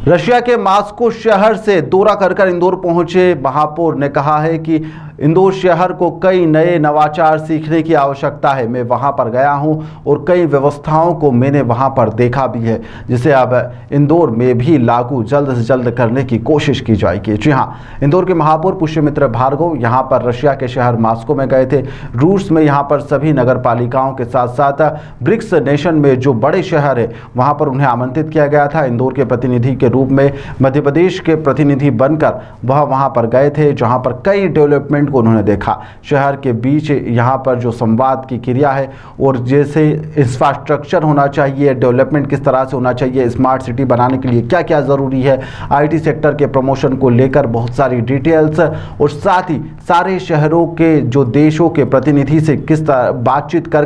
Russia के Moscow शहर से दौरा कर इंदौर पहुंचे महापौर ने कहा है कि इंदौर शहर को कई नए नवाचार सीखने की आवश्यकता है। मैं वहां पर गया हूं और कई व्यवस्थाओं को मैंने वहां पर देखा भी है, जिसे अब इंदौर में भी लागू जल्द से जल्द करने की कोशिश की जाएगी। जी हां, इंदौर के महापौर पुष्यमित्र भार्गव यहां पर रशिया के शहर मॉस्को में गए थे। रूस में यहां पर सभी नगर पालिकाओं के साथ साथ ब्रिक्स नेशन में जो बड़े शहर है वहां पर उन्हें आमंत्रित किया गया था। इंदौर के प्रतिनिधि के रूप में मध्य प्रदेश के प्रतिनिधि बनकर वह वहां पर गए थे, जहां पर कई डेवलपमेंट को उन्होंने देखा। शहर के बीच यहां पर जो संवाद की क्रिया है और जैसे इंफ्रास्ट्रक्चर होना चाहिए, डेवलपमेंट किस तरह से होना चाहिए, स्मार्ट सिटी बनाने के लिए क्या क्या ज़रूरी है, आईटी सेक्टर के प्रमोशन को लेकर बहुत सारी डिटेल्स और साथ ही सारे शहरों के जो देशों के प्रतिनिधि से किस तरह बातचीत कर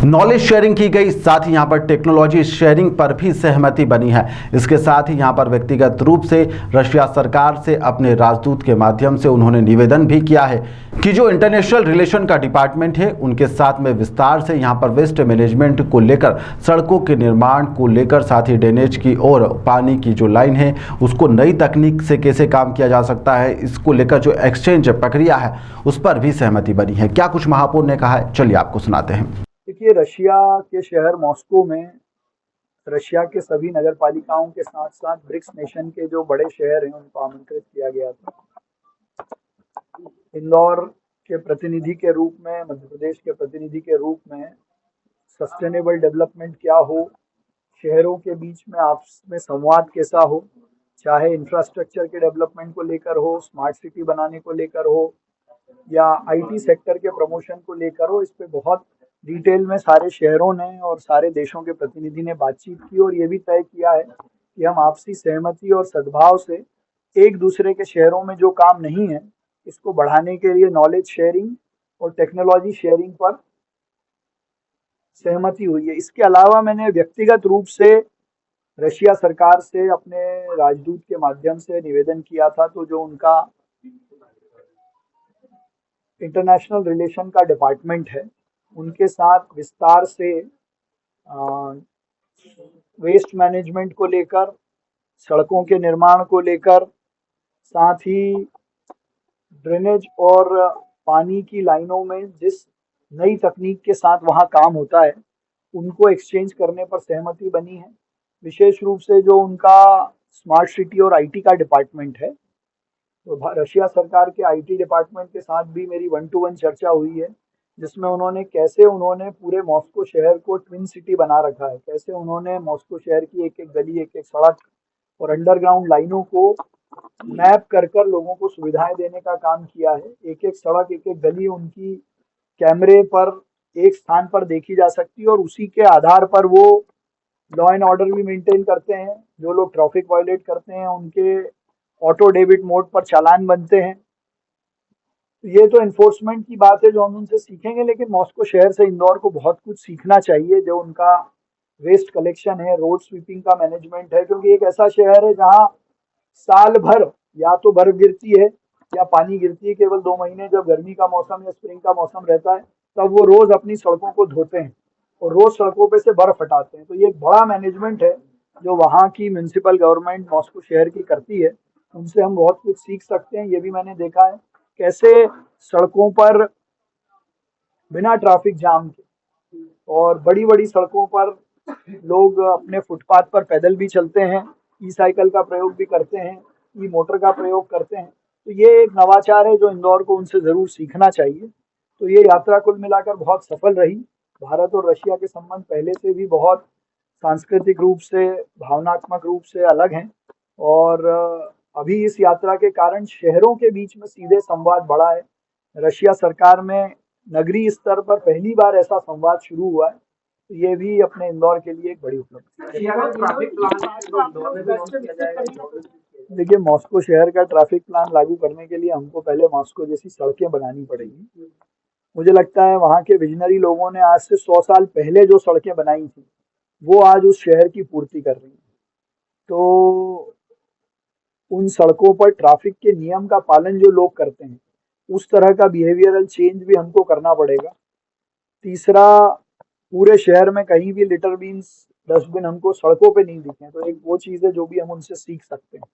नॉलेज शेयरिंग की गई। साथ ही यहाँ पर टेक्नोलॉजी शेयरिंग पर भी सहमति बनी है। इसके साथ ही यहाँ पर व्यक्तिगत रूप से रशिया सरकार से अपने राजदूत के माध्यम से उन्होंने निवेदन भी किया है कि जो इंटरनेशनल रिलेशन का डिपार्टमेंट है उनके साथ में विस्तार से यहाँ पर वेस्ट मैनेजमेंट को लेकर, सड़कों के निर्माण को लेकर, साथ ही ड्रेनेज की और पानी की जो लाइन है उसको नई तकनीक से कैसे काम किया जा सकता है, इसको लेकर जो एक्सचेंज प्रक्रिया है उस पर भी सहमति बनी है। क्या कुछ महापौर ने कहा है, चलिए आपको सुनाते हैं। देखिए, रशिया के शहर मॉस्को में रशिया के सभी नगर पालिकाओं के साथ साथ ब्रिक्स नेशन के जो बड़े शहर हैं उनको आमंत्रित किया गया था। इंदौर के प्रतिनिधि के रूप में, मध्य प्रदेश के प्रतिनिधि के रूप में सस्टेनेबल डेवलपमेंट क्या हो, शहरों के बीच में आपस में संवाद कैसा हो, चाहे इंफ्रास्ट्रक्चर के डेवलपमेंट को लेकर हो, स्मार्ट सिटी बनाने को लेकर हो या आईटी सेक्टर के प्रमोशन को लेकर हो, इस पे बहुत डिटेल में सारे शहरों ने और सारे देशों के प्रतिनिधि ने बातचीत की और ये भी तय किया है कि हम आपसी सहमति और सद्भाव से एक दूसरे के शहरों में जो काम नहीं है इसको बढ़ाने के लिए नॉलेज शेयरिंग और टेक्नोलॉजी शेयरिंग पर सहमति हुई है। इसके अलावा मैंने व्यक्तिगत रूप से रशिया सरकार से अपने राजदूत के माध्यम से निवेदन किया था, तो जो उनका इंटरनेशनल रिलेशन का डिपार्टमेंट है उनके साथ विस्तार से वेस्ट मैनेजमेंट को लेकर, सड़कों के निर्माण को लेकर, साथ ही ड्रेनेज और पानी की लाइनों में जिस नई तकनीक के साथ वहाँ काम होता है उनको एक्सचेंज करने पर सहमति बनी है। विशेष रूप से जो उनका स्मार्ट सिटी और आईटी का डिपार्टमेंट है, तो रशिया सरकार के आईटी डिपार्टमेंट के साथ भी मेरी 1-to-1 चर्चा हुई है, जिसमें उन्होंने पूरे मॉस्को शहर को ट्विन सिटी बना रखा है, कैसे उन्होंने मॉस्को शहर की एक एक गली, एक एक सड़क और अंडरग्राउंड लाइनों को मैप कर लोगों को सुविधाएं देने का काम किया है। एक एक सड़क, एक एक गली उनकी कैमरे पर एक स्थान पर देखी जा सकती है और उसी के आधार पर वो लॉ एंड ऑर्डर भी मेंटेन करते हैं। जो लोग ट्रैफिक वायलेट करते हैं उनके ऑटो डेबिट मोड पर चालान बनते हैं। ये तो इन्फोर्समेंट की बात है जो हम उनसे सीखेंगे, लेकिन मॉस्को शहर से इंदौर को बहुत कुछ सीखना चाहिए। जो उनका वेस्ट कलेक्शन है, रोड स्वीपिंग का मैनेजमेंट है, क्योंकि एक ऐसा शहर है जहाँ साल भर या तो बर्फ गिरती है या पानी गिरती है। केवल 2 महीने जब गर्मी का मौसम या स्प्रिंग का मौसम रहता है तब वो रोज अपनी सड़कों को धोते हैं और रोज सड़कों पे से बर्फ हटाते हैं। तो ये एक बड़ा मैनेजमेंट है जो वहाँ की म्युनिसिपल गवर्नमेंट मॉस्को शहर की करती है, उनसे हम बहुत कुछ सीख सकते हैं। ये भी मैंने देखा है कैसे सड़कों पर बिना ट्रैफिक जाम के और बड़ी बड़ी सड़कों पर लोग अपने फुटपाथ पर पैदल भी चलते हैं, ई साइकिल का प्रयोग भी करते हैं, ई मोटर का प्रयोग करते हैं। तो ये एक नवाचार है जो इंदौर को उनसे ज़रूर सीखना चाहिए। तो ये यात्रा कुल मिलाकर बहुत सफल रही। भारत और रशिया के संबंध पहले से भी बहुत सांस्कृतिक रूप से, भावनात्मक रूप से अलग हैं और अभी इस यात्रा के कारण शहरों के बीच में सीधे संवाद बढ़ा है। रशिया सरकार में नगरीय स्तर पर पहली बार ऐसा संवाद शुरू हुआ है, तो ये भी अपने इंदौर के लिए एक बड़ी उपलब्धि है। देखिए, मॉस्को शहर का ट्रैफिक प्लान लागू करने के लिए हमको पहले मॉस्को जैसी सड़कें बनानी पड़ेगी। मुझे लगता है वहाँ के विजनरी लोगों ने आज से 100 साल पहले जो सड़कें बनाई थी वो आज उस शहर की पूर्ति कर रही हैं। तो उन सड़कों पर ट्रैफिक के नियम का पालन जो लोग करते हैं उस तरह का बिहेवियरल चेंज भी हमको करना पड़ेगा। तीसरा, पूरे शहर में कहीं भी लिटर बीन्स डस्टबिन हमको सड़कों पे नहीं दिखे। तो एक वो चीज़ है जो भी हम उनसे सीख सकते हैं।